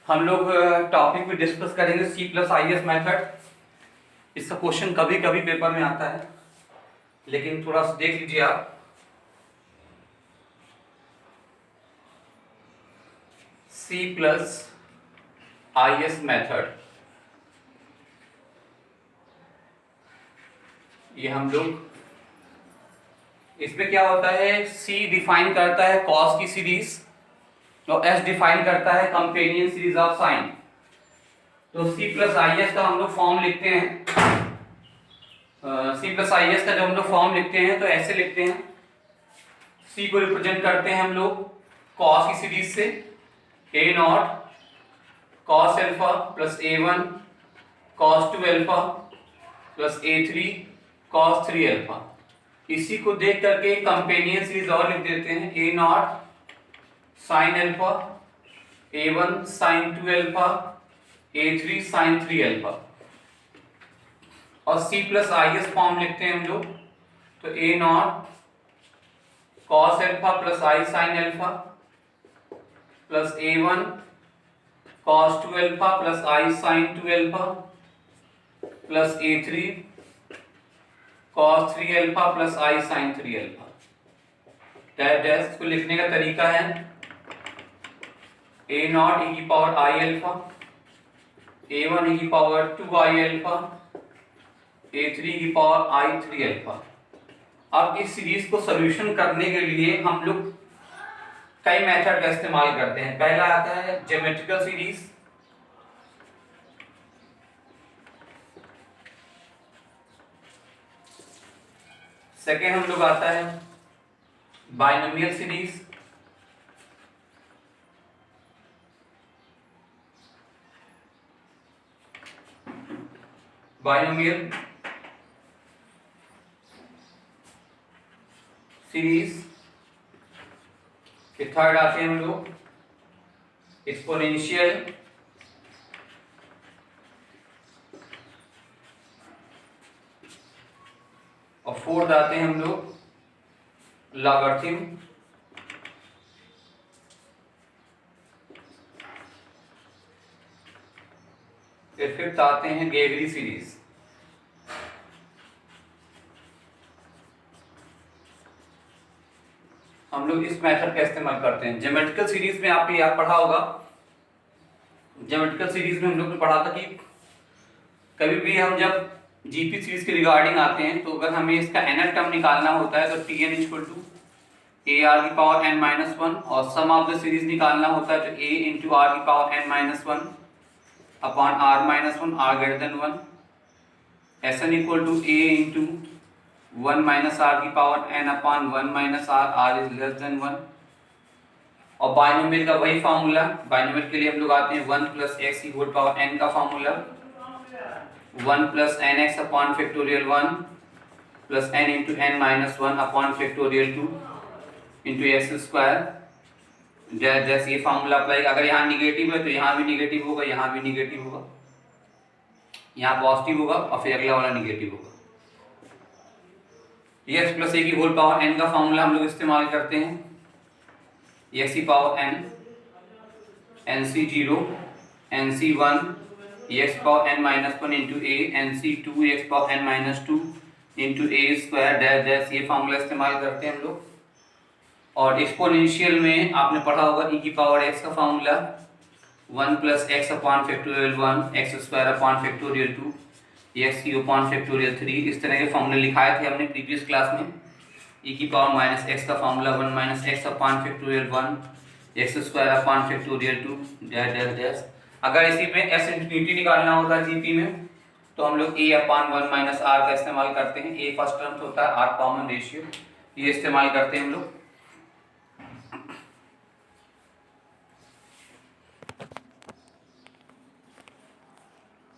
हम लोग टॉपिक पे डिस्कस करेंगे C plus I S method. इसका क्वेश्चन कभी कभी पेपर में आता है, लेकिन थोड़ा सा देख लीजिए आप। C plus I S method, ये हम लोग इसमें क्या होता है, सी डिफाइन करता है कॉस की सीरीज और एस डिफाइन करता है कंपेनियन सीरीज ऑफ साइन। तो सी प्लस आई एस का हम लोग फॉर्म लिखते हैं, सी प्लस आई एस का जब हम लोग फॉर्म लिखते हैं तो ऐसे लिखते हैं। सी को रिप्रेजेंट करते हैं हम लोग कॉस की सीरीज से, A not cos alpha plus A one cos two alpha plus A three cos three alpha. इसी को देख करके कंपेनियन सीरीज और लिख देते हैं, A not sine alpha, A one sine two alpha, A three sine three alpha. और C plus I S form लिखते हैं हम लोग, तो A not cos alpha plus I sine alpha plus A one cos two alpha plus I sine two alpha plus A three cos three alpha plus I sine three alpha. Dash को लिखने का तरीका है, A not E की power I alpha, A one E की power two I alpha, A three की power I three alpha. अब इस सीरीज को सॉल्यूशन करने के लिए हम लोग कई मेथड का इस्तेमाल करते हैं। पहला आता है ज्योमेट्रिकल सीरीज, सेकेंड हम लोग आता है बाइनोमियल सीरीज, बाइनोमियल सीरीज के थर्ड आते हैं हम लोग एक्सपोनेंशियल, और फोर्थ आते हैं हम लोग लॉगरिथम, फिफ्थ आते हैं गेवरी सीरीज। हम लोग इस मेथड का इस्तेमाल करते हैं। ज्योमेट्रिकल सीरीज में आपने याद पढ़ा होगा, ज्योमेट्रिकल सीरीज में हम लोग ने पढ़ा था कि कभी भी हम जब जीपी सीरीज के रिगार्डिंग आते हैं तो अगर हमें इसका nth टर्म निकालना होता है तो T N equal to A R की पावर एन माइनस वन, और सम ऑफ द सीरीज निकालना होता है तो ए इंटू आर की power N minus one upon R minus one, R greater than one, S N equal to A into one minus R की power N upon one minus R, R is less than one. और binomial का वही formula, binomial के लिए हम लोग आते हैं वन प्लस एक्स की होल पावर एन का formula, one plus N X upon factorial one plus N into N minus one upon factorial two into X square. जैसे ये फार्मूला अप्लाई, अगर यहाँ निगेटिव है तो यहाँ भी निगेटिव होगा, यहाँ भी निगेटिव होगा, यहाँ पॉजिटिव होगा और फिर अगला वाला निगेटिव होगा। एक्स प्लस ए की होल पावर एन का फार्मूला हम लोग इस्तेमाल करते हैं, एक्स की power N, N C zero, N C one, X power N minus one into A, N C two, X power N minus two into A square dash dash, ये formula इस्तेमाल करते हैं हम लोग। और एक्सपोनेंशियल में आपने पढ़ा होगा ई की पावर एक्स का formula, one plus x upon factorial one, x square upon factorial to, x की अपॉन फैक्टोरियल थ्री। इस तरह के फॉर्मूले लिखाए थे हमने प्रीवियस क्लास में। ई की पावर माइनस एक्स का formula one minus x upon factorial one, x square upon factorial to dash dash dash. अगर इसी में एस इंफिनिटी निकालना होता है जीपी में तो हम लोग ए अपॉन वन माइनस आर का इस्तेमाल करते हैं। ए फर्स्ट टर्म होता है, आर कॉमन रेशियो, ये इस्तेमाल करते हैं हम लोग।